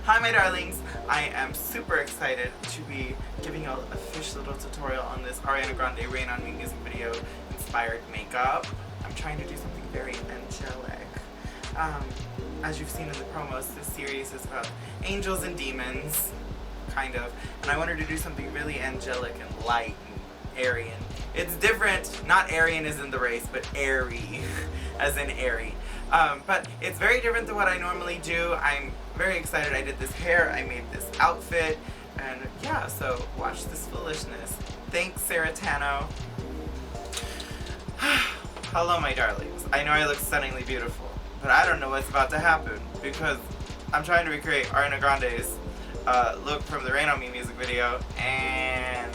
Hi my darlings, I am super excited to be giving you a fish little tutorial on this Ariana Grande Rain On Me music video inspired makeup. I'm trying to do something very angelic. As you've seen in the promos, this series is about angels and demons, kind of, and I wanted to do something really angelic and light and airy. And it's different, not Aryan as in the race, but airy as in airy. But it's very different than what I normally do. I'm very excited. I did this hair, I made this outfit, and yeah, so watch this foolishness. Thanks, Sarah Tano. Hello, my darlings. I know I look stunningly beautiful, but I don't know what's about to happen because I'm trying to recreate Ariana Grande's look from the Rain On Me music video, and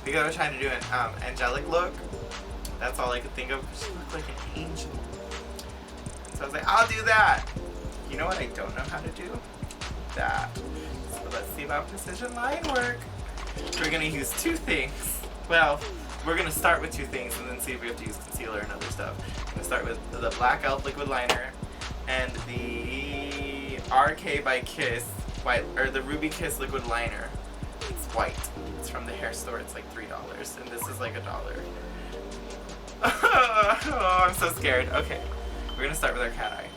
because I was trying to do an angelic look, that's all I could think of. She looked like an angel. So I was like, I'll do that. You know what I don't know how to do? That. So let's see about precision line work. We're gonna use two things. Well, we're gonna start with two things and then see if we have to use concealer and other stuff. I'm gonna start with the Black Elf liquid liner and the RK by Kiss white, or the Ruby Kiss liquid liner. It's white. It's from the hair store. It's like $3, and this is like $1. Oh, I'm so scared. Okay. We're gonna start with our cat eye.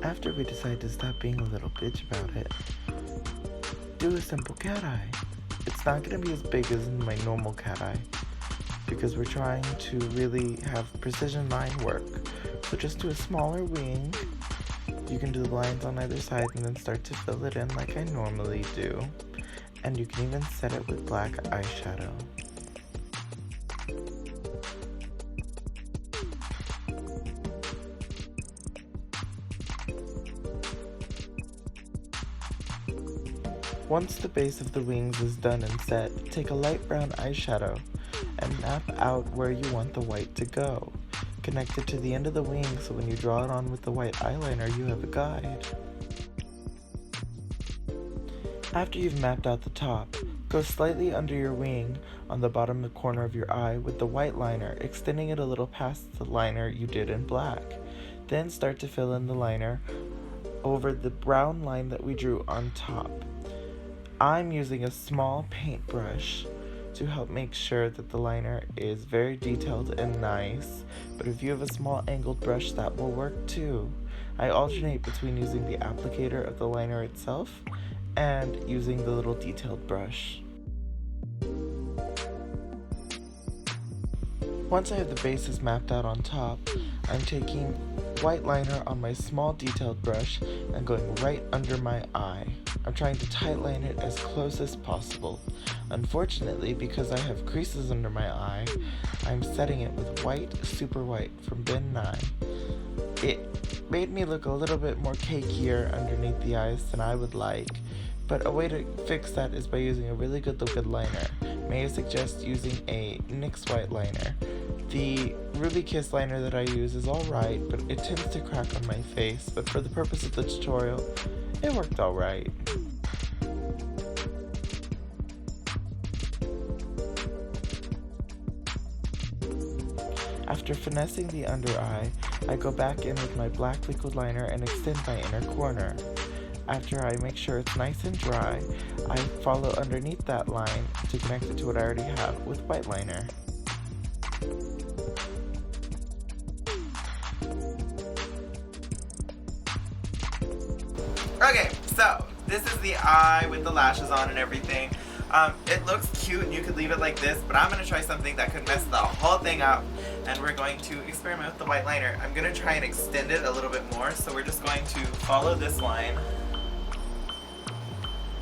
After we decide to stop being a little bitch about it, do a simple cat eye. It's not gonna be as big as my normal cat eye because we're trying to really have precision line work. So just do a smaller wing. You can do the lines on either side and then start to fill it in like I normally do. And you can even set it with black eyeshadow. Once the base of the wings is done and set, take a light brown eyeshadow and map out where you want the white to go. Connect it to the end of the wing so when you draw it on with the white eyeliner, you have a guide. After you've mapped out the top, go slightly under your wing on the bottom corner of your eye with the white liner, extending it a little past the liner you did in black. Then start to fill in the liner over the brown line that we drew on top. I'm using a small paintbrush to help make sure that the liner is very detailed and nice, but if you have a small angled brush, that will work too. I alternate between using the applicator of the liner itself and using the little detailed brush. Once I have the bases mapped out on top, I'm taking white liner on my small detailed brush and going right under my eye. I'm trying to tightline it as close as possible. Unfortunately, because I have creases under my eye, I'm setting it with white, super white from bin 9. It made me look a little bit more cakier underneath the eyes than I would like, but a way to fix that is by using a really good liquid liner. May I suggest using a NYX white liner. The Ruby Kiss liner that I use is alright, but it tends to crack on my face, but for the purpose of the tutorial, it worked alright. After finessing the under eye, I go back in with my black liquid liner and extend my inner corner. After I make sure it's nice and dry, I follow underneath that line to connect it to what I already have with white liner. Okay, so this is the eye with the lashes on and everything. It looks cute and you could leave it like this, but I'm going to try something that could mess the whole thing up, and we're going to experiment with the white liner. I'm going to try and extend it a little bit more, so we're just going to follow this line.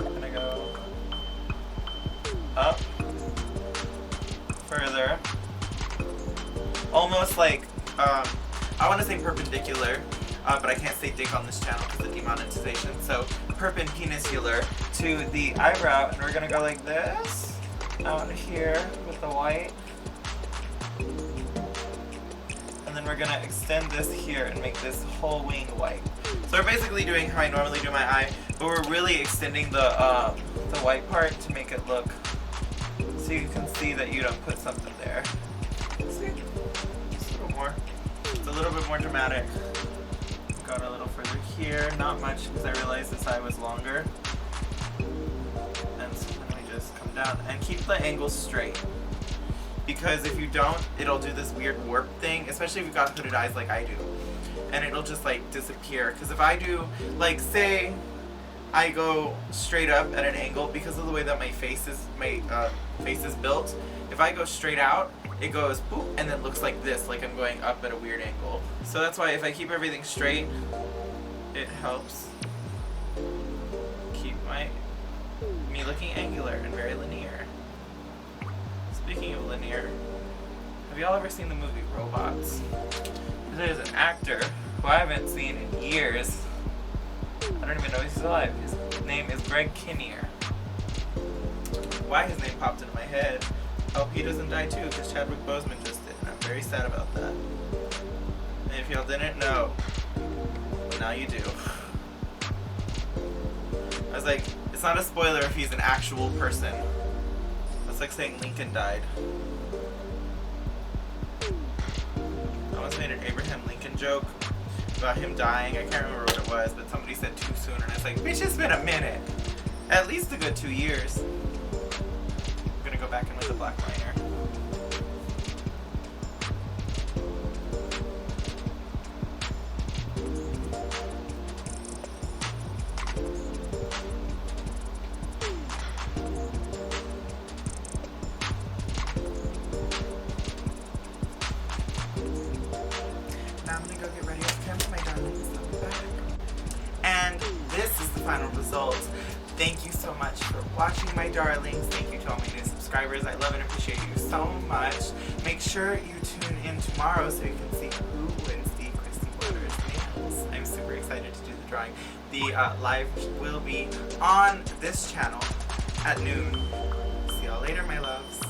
I'm going to go up, further, almost like, I want to say perpendicular, but I can't say dick on this channel because of demonetization, so perpendicular to the eyebrow, and we're going to go like this, out here with the white, and then we're going to extend this here and make this whole wing white. So we're basically doing how I normally do my eye, but we're really extending the white part to make it look, so you can see that you don't put something there. See? Just a little more. It's a little bit more dramatic. got a little further here. Not much because I realized this eye was longer. And so then we just come down and keep the angle straight. Because if you don't, it'll do this weird warp thing, especially if you've got hooded eyes like I do. And it'll just like disappear. Because if I do, like say, I go straight up at an angle because of the way that my face is built. If I go straight out, it goes boop and then looks like this, like I'm going up at a weird angle. So that's why if I keep everything straight, it helps keep me looking angular and very linear. Speaking of linear, have y'all ever seen the movie Robots? There's an actor who I haven't seen in years. I don't even know if he's alive. His name is Greg Kinnear. Why his name popped into my head. Hope he doesn't die too, because Chadwick Boseman just did, and I'm very sad about that. And if y'all didn't know, now you do. I was like, it's not a spoiler if he's an actual person. It's like saying Lincoln died. I once made an Abraham Lincoln joke about him dying. I can't remember what it was, but somebody said too soon, and I was like, bitch, it's been a minute. At least a good 2 years. I'm gonna go back in with the black liner. Now I'm gonna go get ready off camera, my darlings. I'll be back. And this is the final result. Thank you so much for watching, my darlings. Thank you to all my new subscribers. I love and appreciate you so much. Make sure you tune in tomorrow so you can see who wins the Christy Borders nails. I'm super excited to do the drawing. The live will be on this channel at noon. See y'all later, my loves.